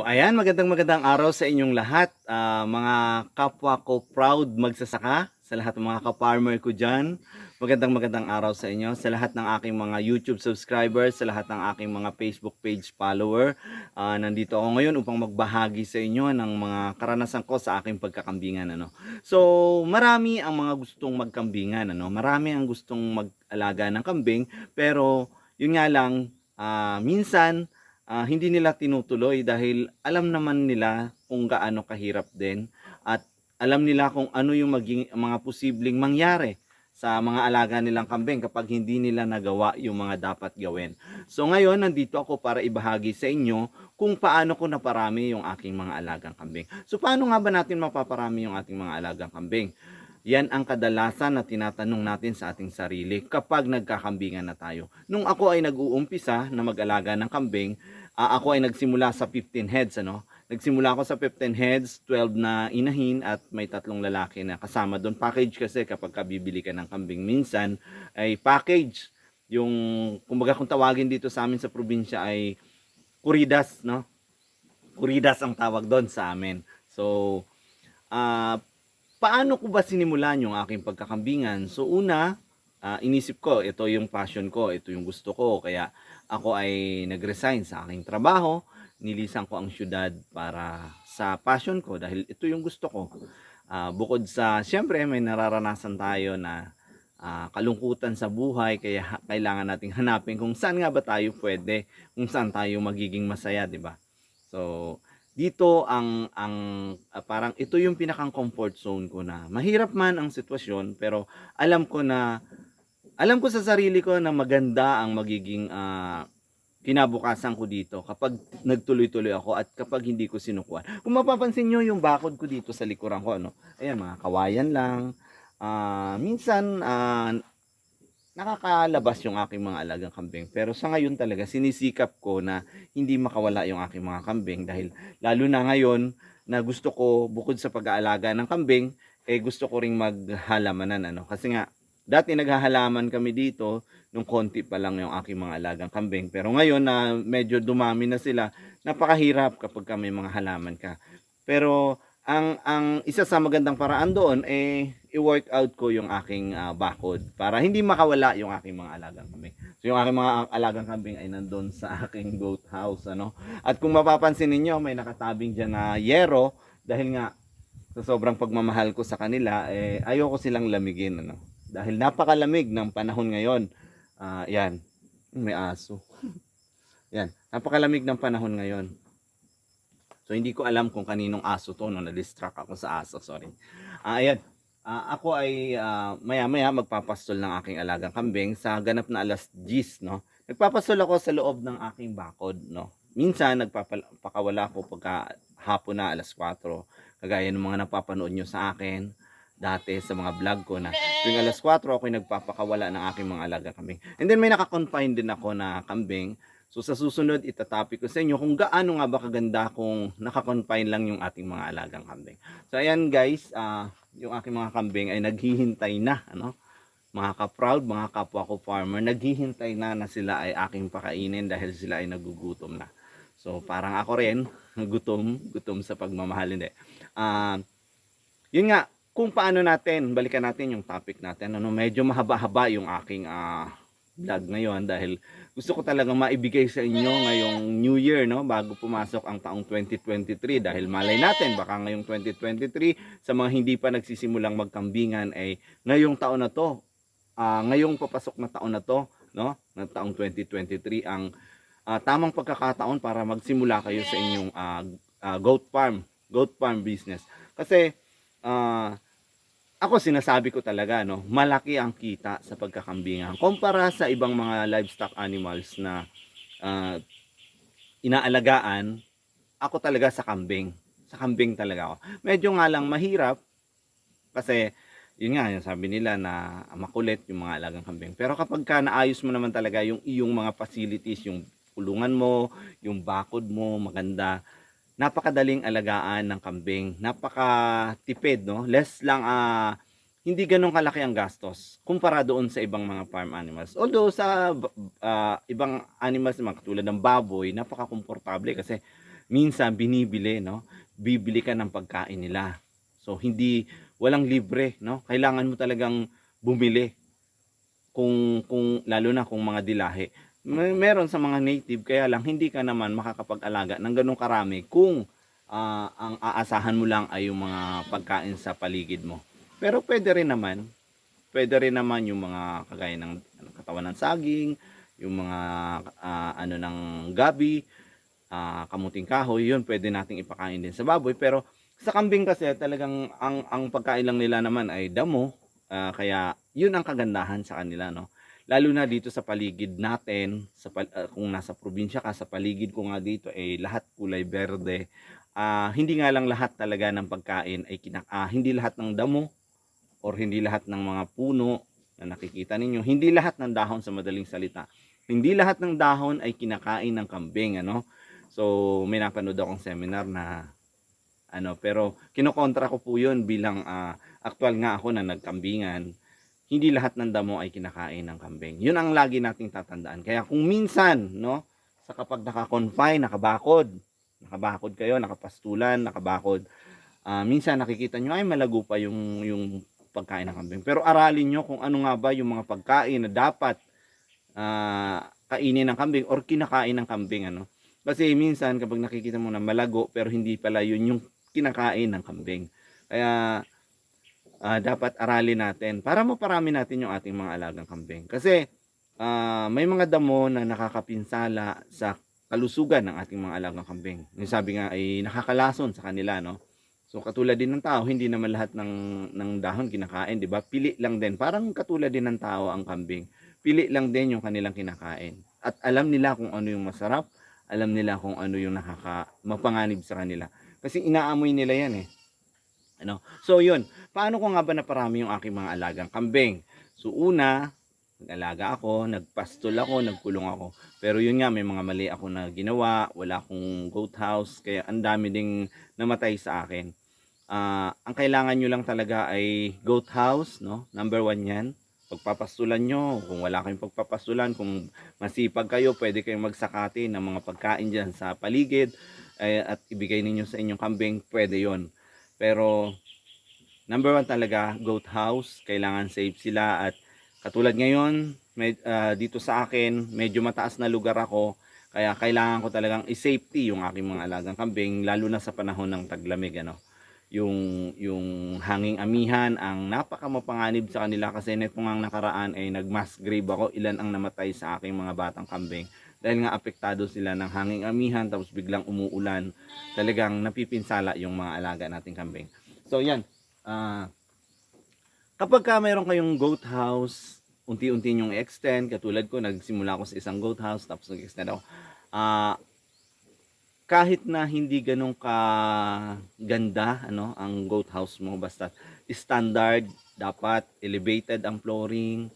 Ayan, magandang araw sa inyong lahat, mga kapwa ko proud magsasaka, sa lahat ng mga ka-farmer ko diyan. Magandang araw sa inyo, sa lahat ng aking mga YouTube subscribers, sa lahat ng aking mga Facebook page follower. Nandito ako ngayon upang magbahagi sa inyo ng mga karanasan ko sa aking pagkakambingan, ano. So, marami ang mga gustong magkambingan, ano. Marami ang gustong mag-alaga ng kambing, pero yun nga lang, minsan hindi nila tinutuloy dahil alam naman nila kung gaano kahirap din at alam nila kung ano yung maging mga posibleng mangyari sa mga alaga nilang kambing kapag hindi nila nagawa yung mga dapat gawin. So ngayon, nandito ako para ibahagi sa inyo kung paano ko naparami yung aking mga alagang kambing. So paano nga ba natin mapaparami yung ating mga alagang kambing? Yan ang kadalasan na tinatanong natin sa ating sarili kapag nagkakambingan na tayo. Nung ako ay nag-uumpisa na mag-alaga ng kambing, ako ay nagsimula sa 15 heads, ano? Nagsimula ako sa 15 heads, 12 na inahin at may 3 lalaki na kasama doon. Package kasi kapag bibili ka ng kambing minsan ay package. Yung kumbaga kung tawagin dito sa amin sa probinsya ay kuridas, no? Kuridas ang tawag doon sa amin. So, ah paano ko ba sinimulan yung aking pagkakambingan? So una, inisip ko ito yung passion ko, ito yung gusto ko kaya ako ay nag-resign sa aking trabaho, nilisan ko ang siyudad para sa passion ko dahil ito yung gusto ko. Bukod sa siyempre may nararanasan tayo na kalungkutan sa buhay kaya kailangan nating hanapin kung saan nga ba tayo pwede, kung saan tayo magiging masaya, 'di ba? So, dito parang ito yung pinakang comfort zone ko na mahirap man ang sitwasyon pero alam ko na alam ko sa sarili ko na maganda ang magiging kinabukasan ko dito kapag nagtuloy-tuloy ako at kapag hindi ko sinukuan. Kung mapapansin nyo yung bakod ko dito sa likuran ko, ano, ayan, mga kawayan lang. Minsan, nakakalabas yung aking mga alagang kambing. Pero sa ngayon talaga, sinisikap ko na hindi makawala yung aking mga kambing dahil lalo na ngayon na gusto ko, bukod sa pag-aalaga ng kambing, gusto ko ring maghalamanan. Ano? Kasi nga, dati naghahalaman kami dito, nung konti pa lang yung aking mga alagang kambing. Pero ngayon na medyo dumami na sila, napakahirap kapag may mga halaman ka. Pero ang isa sa magandang paraan doon i-workout ko yung aking bakod para hindi makawala yung aking mga alagang kambing. So yung aking mga alagang kambing ay nandoon sa aking goat house, ano. At kung mapapansin ninyo, may nakatabing diyan na yero dahil nga sa sobrang pagmamahal ko sa kanila, ayoko silang lamigin, ano. Dahil napakalamig ng panahon ngayon. Yan, may aso. Yan, napakalamig ng panahon ngayon. So hindi ko alam kung kaninong aso to, no, na-distract ako sa aso, sorry. Ayan. Ako ay maya-maya magpapastol ng aking alagang kambing sa ganap na alas 10, no. Nagpapastol ako sa loob ng aking bakod, no. Minsan nagpapakawala ako pagka hapon na alas 4, kagaya ng mga napapanood nyo sa akin dati sa mga vlog ko na tuwing alas 4 ako ay nagpapakawala ng aking mga alagang kambing. And then may naka-confine din ako na kambing. So sa susunod, itatopic ko sa inyo kung gaano nga ba kaganda kung naka-confine lang yung ating mga alagang kambing. So ayan guys, yung aking mga kambing ay naghihintay na, ano? Mga ka-proud, mga kapwa ko farmer, naghihintay na sila ay aking pakainin dahil sila ay nagugutom na. So parang ako rin, gutom sa pagmamahal, hindi. Yun nga, kung paano natin, balikan natin yung topic natin. Ano, medyo mahaba-haba yung aking vlog ngayon dahil gusto ko talagang maibigay sa inyo ngayong New Year, no, bago pumasok ang taong 2023 dahil malay natin baka ngayong 2023 sa mga hindi pa nagsisimulang magkambingan ay ngayong taon na to, ngayong papasok na taon na to, no, ng taong 2023 ang tamang pagkakataon para magsimula kayo sa inyong goat farm business. Kasi ako sinasabi ko talaga, no, malaki ang kita sa pagkakambingan kumpara sa ibang mga livestock animals na inaalagaan. Ako talaga sa kambing. Sa kambing talaga ako. Medyo nga lang mahirap kasi yun nga, yung sabi nila na makulit yung mga alagang kambing. Pero kapag ka naayos mo naman talaga yung iyong mga facilities, yung kulungan mo, yung bakod mo, maganda, napakadaling alagaan ng kambing, napakatipid, no? Less lang, hindi ganun kalaki ang gastos kumpara doon sa ibang mga farm animals. Although sa ibang animals naman katulad ng baboy, napaka-komportable kasi minsan binibili, no? Bibili ka ng pagkain nila. So walang libre, no? Kailangan mo talagang bumili kung lalo na kung mga dilahi. Meron sa mga native, kaya lang hindi ka naman makakapag-alaga ng ganong karami kung ang aasahan mo lang ay yung mga pagkain sa paligid mo. Pero pwede rin naman yung mga kagaya ng katawan ng saging, yung mga ano ng gabi, kamuting kahoy, yun pwede nating ipakain din sa baboy. Pero sa kambing kasi talagang ang pagkain lang nila naman ay damo, kaya yun ang kagandahan sa kanila, no? Lalo na dito sa paligid natin, kung nasa probinsya ka, sa paligid ko nga dito ay lahat kulay berde. Hindi nga lang lahat talaga ng pagkain ay hindi lahat ng damo or hindi lahat ng mga puno na nakikita ninyo, hindi lahat ng dahon, sa madaling salita. Hindi lahat ng dahon ay kinakain ng kambing, ano? So, may napanood akong seminar na pero kinokontra ko po 'yun bilang aktual nga ako na nagkambingan. Hindi lahat ng damo ay kinakain ng kambing. 'Yun ang lagi nating tatandaan. Kaya kung minsan, no, sa kapag naka-confine, nakabakod kayo, nakapastulan, nakabakod, minsan nakikita nyo ay malago pa yung pagkain ng kambing. Pero aralin nyo kung ano nga ba yung mga pagkain na dapat kainin ng kambing or kinakain ng kambing, ano. Kasi minsan kapag nakikita mo na malago pero hindi pala yun yung kinakain ng kambing. Kaya dapat aralin natin para maparami natin yung ating mga alagang kambing. Kasi may mga damo na nakakapinsala sa kalusugan ng ating mga alagang kambing. Yung sabi nga ay nakakalason sa kanila, no? So katulad din ng tao, hindi naman lahat ng dahon kinakain, 'di ba? Pili lang din. Parang katulad din ng tao ang kambing. Pili lang din yung kanilang kinakain. At alam nila kung ano yung masarap, alam nila kung ano yung mapanganib sa kanila. Kasi inaamoy nila 'yan eh. Ano? So 'yun. Paano ko nga ba naparami yung aking mga alagang kambing? So una, nag-alaga ako, nagpastol ako, nagkulong ako. Pero yun nga, may mga mali ako na ginawa, wala akong goat house, kaya ang dami ding namatay sa akin. Ang kailangan nyo lang talaga ay goat house, no? Number 1 yan. Pagpapastulan nyo, kung wala kayong pagpapastulan, kung masipag kayo, pwede kayong magsakati ng mga pagkain dyan sa paligid at ibigay ninyo sa inyong kambing, pwede yon. Pero number 1 talaga, goat house. Kailangan safe sila at katulad ngayon, dito sa akin, medyo mataas na lugar ako. Kaya kailangan ko talagang i-safety yung aking mga alagang kambing, lalo na sa panahon ng taglamig, ano. Yung hanging amihan ang napakamapanganib sa kanila kasi nito ngang nakaraan ay nag-mass grave ako, ilan ang namatay sa aking mga batang kambing dahil nga apektado sila ng hanging amihan tapos biglang umuulan, talagang napipinsala yung mga alaga nating kambing. So yan, kapag mayroon kayong goat house, unti-unti nyong i-extend, katulad ko, nagsimula ako sa isang goat house tapos nag-extend ako. Kahit na hindi ganun ka ganda, ano, ang goat house mo, basta standard, dapat elevated ang flooring,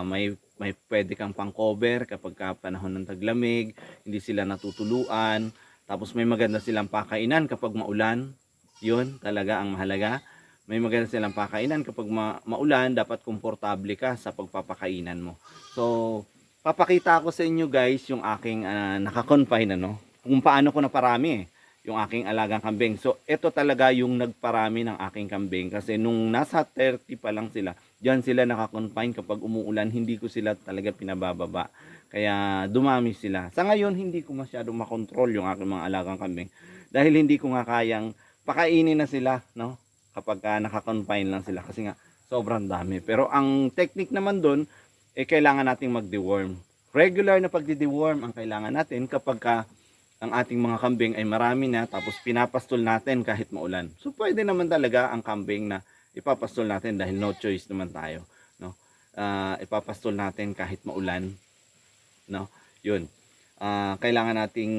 may pwede kang pang cover kapag panahon ng taglamig, hindi sila natutuluan, tapos may maganda silang pakainan kapag maulan, yun talaga ang mahalaga. May maganda silang pakainan kapag maulan, dapat komportable ka sa pagpapakainan mo. So papakita ko sa inyo guys yung aking naka-confine, ano, kung paano ko naparami yung aking alagang kambing. So ito talaga yung nagparami ng aking kambing kasi nung nasa 30 pa lang sila, diyan sila naka-confine kapag umuulan, hindi ko sila talaga pinabababa. Kaya dumami sila. Sa ngayon hindi ko masyadong makontrol yung aking mga alagang kambing dahil hindi ko nga kayang pakainin na sila, no? Kapag naka-confine lang sila kasi nga sobrang dami. Pero ang technique naman doon kailangan nating mag-deworm. Regular na pagdi-deworm ang kailangan natin kapag ang ating mga kambing ay marami na tapos pinapastol natin kahit maulan. So pwede naman talaga ang kambing na ipapastol natin dahil no choice naman tayo, no? Ipapastol natin kahit maulan, no? 'Yun. Kailangan nating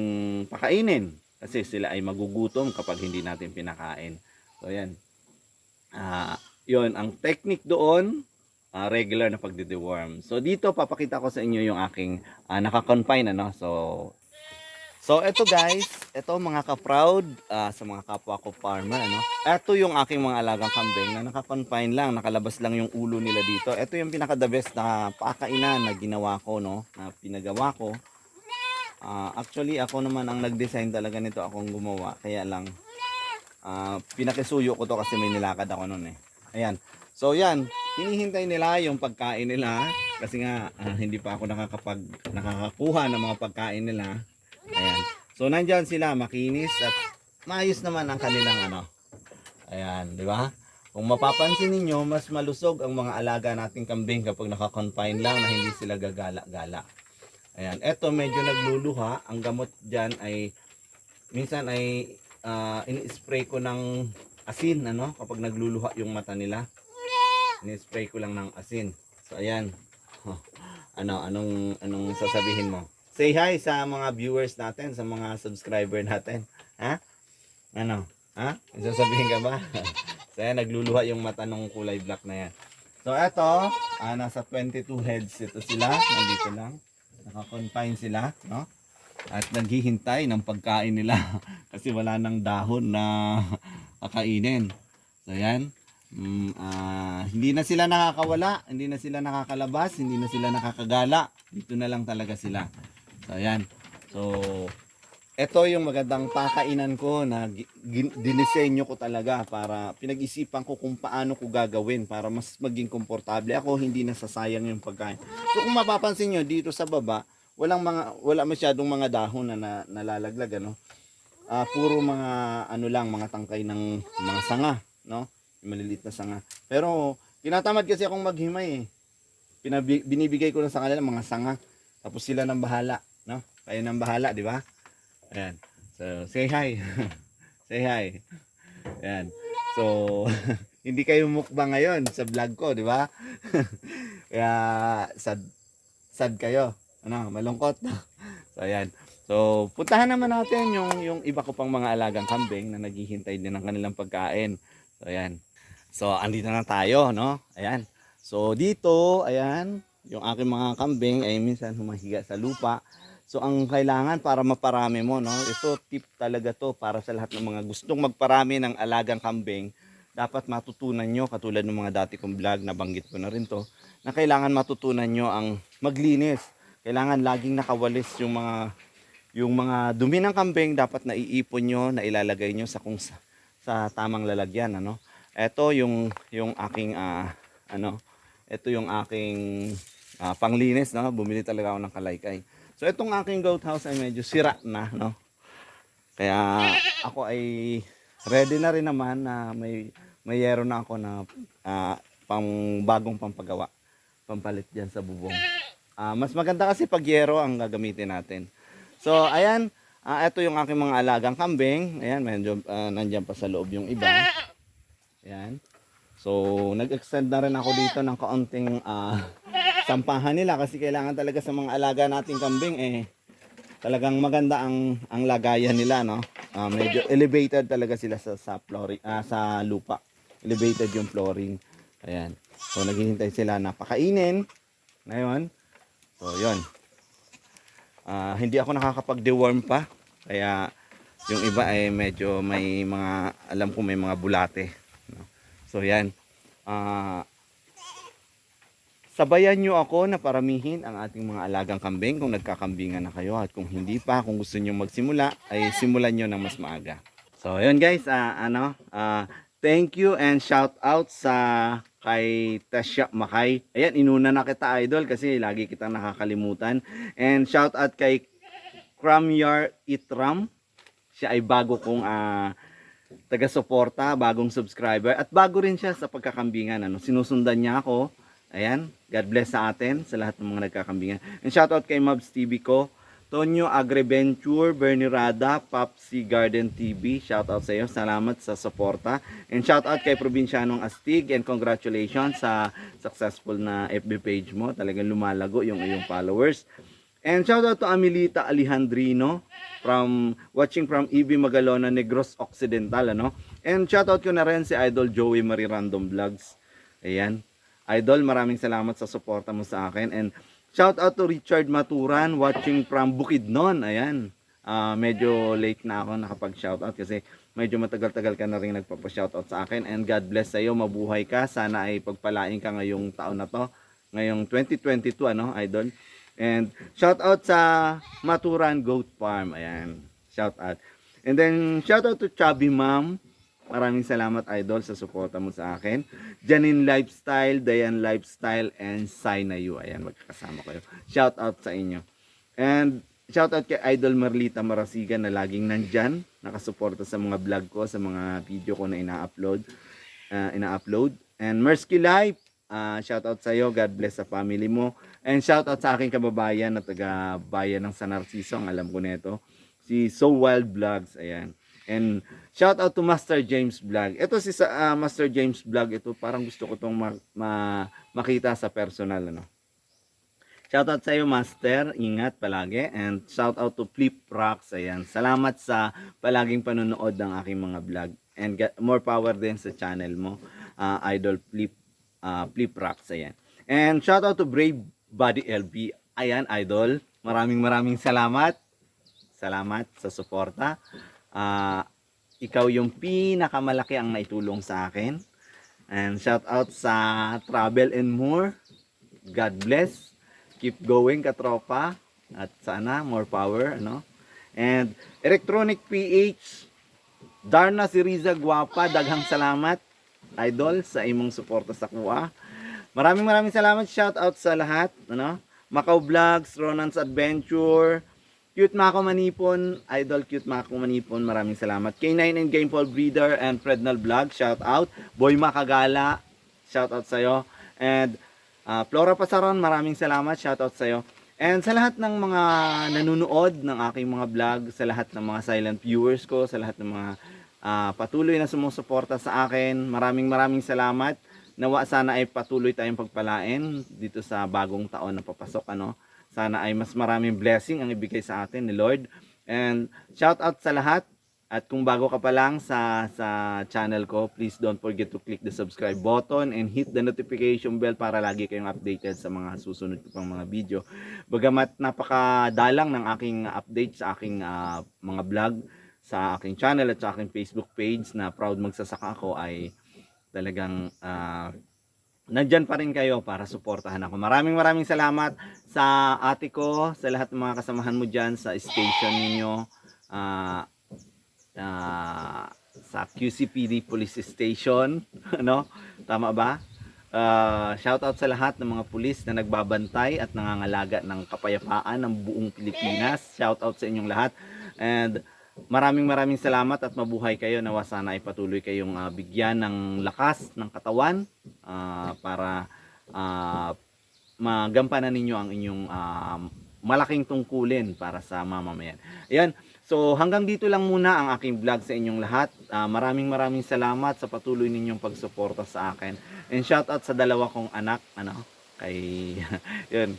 pakainin kasi sila ay magugutom kapag hindi natin pinakain. So 'yan. 'Yun ang technique doon. Regular na pagdi-deworm. So dito papakita ko sa inyo yung aking naka-confine, ano. So eto guys, eto mga ka-proud sa mga kapwa ko farmer, ano. Eto yung aking mga alagang kambing na naka-confine lang, nakalabas lang yung ulo nila dito. Eto yung pinaka the best na pakainan na ginawa ko, no, na pinagawa ko. Actually, ako naman ang nag-design talaga nito, akong gumawa. Kaya lang, pinakisuyo ko to kasi may nilakad ako noon eh. Ayan. So yan, hinihintay nila yung pagkain nila kasi nga hindi pa ako nakakakuha ng mga pagkain nila. Ayan. So nandiyan sila, makinis at maayos naman ang kanilang ano. Ayan, di ba? Kung mapapansin ninyo, mas malusog ang mga alaga nating kambing kapag naka-confine lang na hindi sila gagala-gala. Ayan, eto medyo nagluluha. Ang gamot diyan ay minsan ay ini-spray ko ng asin, ano, kapag nagluluha yung mata nila. Ini-spray ko lang ng asin. So ayan. Anong sasabihin mo? Say hi sa mga viewers natin, sa mga subscriber natin. Ha? Ano? Ha? May sasabihin ka ba? So ayan, nagluluha yung mata ng kulay black na yan. So eto, nasa 22 heads ito sila. Nandito lang. Naka-confine sila, no? At naghihintay ng pagkain nila kasi wala nang dahon na kakainin. So yan, hindi na sila nakakawala, hindi na sila nakakalabas, hindi na sila nakakagala. Dito na lang talaga sila. So yan. So ito yung magandang pakainan ko na dinisenyo ko talaga para pinag-isipan ko kung paano ko gagawin para mas maging komportable ako, hindi nasasayang yung pagkain. So kung mapapansin nyo dito sa baba, wala masyadong mga dahon na nalalaglag, ano. Puro mga ano lang, mga tangkay ng mga sanga, no? Yung maliliit na sanga. Pero tinatamad kasi akong maghimay eh. Binibigay ko lang sa kanila mga sanga. Tapos sila nang bahala, no? Kayo nang bahala, di ba? Ayan. So, say hi. Say hi. Ayan. So, hindi kayo mukbang ngayon sa vlog ko, di ba? Kaya sad kayo. Ano, malungkot. So ayan. So puntahan naman natin yung iba ko pang mga alagang kambing na naghihintay din ng kanilang pagkain. So ayan. So andito na tayo, no? Ayan. So dito, ayan, yung aking mga kambing ay minsan humahiga sa lupa. So ang kailangan para maparami mo, no? Ito tip talaga to para sa lahat ng mga gustong magparami ng alagang kambing. Dapat matutunan nyo, katulad ng mga dati kong vlog, nabanggit ko na rin to, na kailangan matutunan nyo ang maglinis. Kailangan laging nakawalis yung mga dumi ng kambing, dapat naiipon nyo, na ilalagay nyo sa tamang lalagyan, ano. Ito yung aking ito yung aking panglinis, no. Bumili talaga ako ng kalaykay. So itong aking goat house ay medyo sira na, no. Kaya ako ay ready na rin naman na may yero na ako na bagong pampagawa, pampalit diyan sa bubong. Mas maganda kasi pag yero ang gagamitin natin. So ayan, ito yung aking mga alagang kambing. Ayan, medyo nandiyan pa sa loob yung iba. Ayan. So nag-extend na rin ako dito ng kaunting sampahan nila kasi kailangan talaga sa mga alaga nating kambing talagang maganda ang lagayan nila, no. Medyo elevated talaga sila sa flooring, sa lupa. Elevated yung flooring. Ayan. So naghihintay sila na pakainin. Ngayon, so yun. Hindi ako nakakapag-deworm pa. Kaya yung iba ay medyo may mga, alam ko may mga bulate, no? So yan. Sabayan nyo ako na paramihin ang ating mga alagang kambing kung nagkakambingan na kayo. At kung hindi pa, kung gusto nyo magsimula, ay simulan nyo ng mas maaga. So yun guys, thank you and shout out sa kay Tasha Makay. Ayan, inuna na kita idol kasi lagi kitang nakakalimutan. And shout out kay Kramyar Itram. Siya ay bago kong taga-suporta, bagong subscriber. At bago rin siya sa pagkakambingan. Ano? Sinusundan niya ako. Ayan, God bless sa atin, sa lahat ng mga nagkakambingan. And shout out kay Mabs TV ko. Tonyo Agriventure, Bernie Rada, Popsi Garden TV. Shout out sa iyo. Salamat sa suporta. And shout out kay Provincianong Astig and congratulations sa successful na FB page mo. Talagang lumalago yung iyong followers. And shout out to Amelita Alejandrino watching from EB Magalona, Negros Occidental, ano. And shout out ko na rin si Idol Joey Marie Random Vlogs. Ayan. Idol, maraming salamat sa suporta mo sa akin. And shout out to Richard Maturan watching from Bukidnon. Ayan. Medyo late na ako nakapag-shoutout kasi medyo matagal-tagal ka na rin nagpapa-shoutout sa akin. And God bless sa iyo, mabuhay ka. Sana ay pagpalain ka ngayong taon na to. Ngayong 2022, ano, Idol. And shout out sa Maturan Goat Farm. Ayan. Shout out. And then shout out to Chubby Mom. Maraming salamat idol sa suporta mo sa akin. Janine Lifestyle, Dayan Lifestyle, and Saina Yu. Ayan, magkakasama kayo. Shout out sa inyo. And shout out kay Idol Marlita Marasigan na laging nandyan, nakasuporta sa mga vlog ko, sa mga video ko na ina-upload. And Mersky Life, shout out sa iyo, God bless sa family mo. And shout out sa aking kababayan na taga bayan ng San Narciso, ang alam ko nito, si So Wild Vlogs, ayan. And shout out to Master James Vlog. Ito si Master James Vlog, ito parang gusto ko tong makita sa personal, ano. Shout out sa iyo Master, ingat palagi. And shout out to Flip Rocks, ayan. Salamat sa palaging panonood ng aking mga vlog. And more power din sa channel mo, Idol Flip Rocks, ayan. And shout out to Brave Body LB, ayan Idol. Maraming salamat. Salamat sa suporta. Ikaw yung pinakamalaki ang naitulong sa akin. And shout out sa Travel and More. God bless. Keep going katropa. At sana more power, ano. And Electronic PH, Darna si Riza Guapa, daghang salamat idol sa imong suporta sa kuha. Maraming salamat. Shout out sa lahat, ano. Macau Vlogs, Ronan's Adventure, Cute Mako Manipon, Idol Cute Mako Manipon, maraming salamat. K9 and Gameful Breeder and Frednal Vlog, shout out. Boy Makagala, shout out sa'yo. And Flora Pasaron, maraming salamat, shout out sa'yo. And sa lahat ng mga nanonood ng aking mga vlog, sa lahat ng mga silent viewers ko, sa lahat ng mga patuloy na sumusuporta sa akin, maraming salamat. Nawa sana ay patuloy tayong pagpalain dito sa bagong taon na papasok, ano. Sana ay mas maraming blessing ang ibigay sa atin ni Lord. And shout out sa lahat. At kung bago ka pa lang sa channel ko, please don't forget to click the subscribe button and hit the notification bell para lagi kayong updated sa mga susunod ko pang mga video. Bagamat napakadalang ng aking update sa aking mga vlog sa aking channel at sa aking Facebook page na proud magsasaka ako, ay talagang nandyan pa rin kayo para suportahan ako. Maraming salamat sa ate ko, sa lahat ng mga kasamahan mo dyan sa station ninyo, sa QCPD Police Station, ano? Tama ba? Shout out sa lahat ng mga pulis na nagbabantay at nangangalaga ng kapayapaan ng buong Pilipinas. Shout out sa inyong lahat. And maraming salamat at mabuhay kayo. Nawa sana ay patuloy kayong bigyan ng lakas ng katawan para magampanan ninyo ang inyong malaking tungkulin para sa mamamayan. Ayan. So hanggang dito lang muna ang aking vlog sa inyong lahat. Maraming salamat sa patuloy ninyong pagsuporta sa akin. And shout out sa dalawa kong anak, ano, kay yun.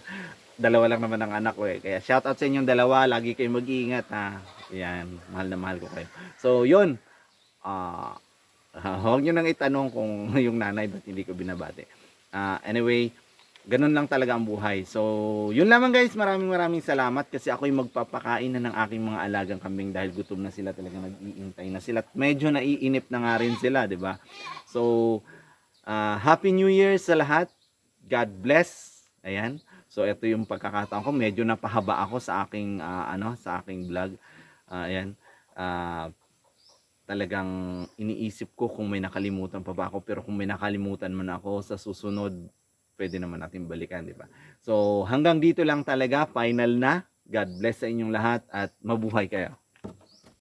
Dalawa lang naman ang anak ko eh. Kaya shout out sa inyong dalawa, lagi kayong mag-iingat ha. Yan, mahal na mahal ko kayo. So yun, huwag nyo nang itanong kung yung nanay ba't hindi ko binabati. Anyway, ganun lang talaga ang buhay. So yun lamang guys, maraming salamat kasi ako'y magpapakain na ng aking mga alagang kambing dahil gutom na sila, talaga nag-iintay na sila. Medyo naiinip na nga rin sila, di ba? So Happy New Year sa lahat. God bless. Ayan. So ito yung pagkakataon ko, medyo napahaba ako sa aking sa aking vlog. Ayan. Talagang iniisip ko kung may nakalimutan pa ba ako, pero kung may nakalimutan man ako sa susunod, pwede naman natin balikan, di ba? So hanggang dito lang talaga, final na. God bless sa inyong lahat at mabuhay kayo.